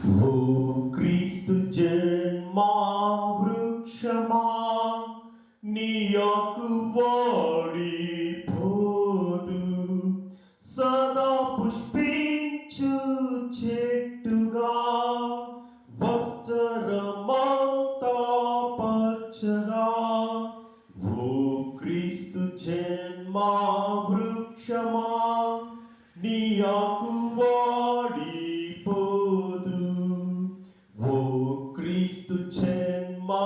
ఓ క్రీస్తు జన్మా వృక్షమా నీ ఆకు వాడిపోదు, సదా పుష్పించు చెట్టుగా వస్త్రమంతా పచ్చగా. ఓ క్రీస్తు జన్మా వృక్షమా నీ ఆకు వాడిపోదు. ఓ క్రీస్తు జన్మా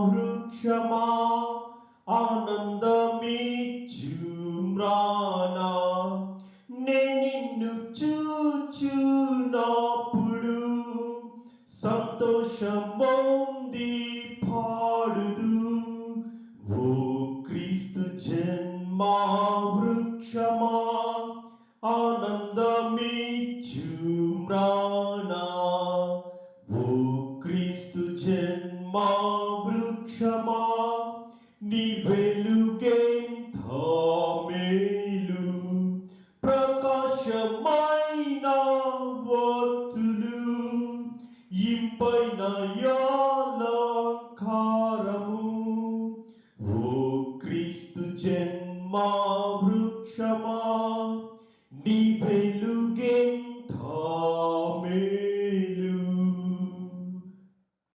వృక్షమా ఆనందమిచ్చు మ్రానా, నే నిన్ను చూచునప్పుడు సంతోషమొంది పాడుదు. ఓ క్రీస్తు జన్మా వృక్షమా ఆనందమిచ్చు మ్రానా, ఓ క్రీస్తు జన్మా వృక్షమా నీ వెలుగెంత మేలు, ప్రకాశమైన ఒత్తులు ఇంపైన అలంకారము. ఓ క్రీస్తు జన్మా వృక్షమా నీ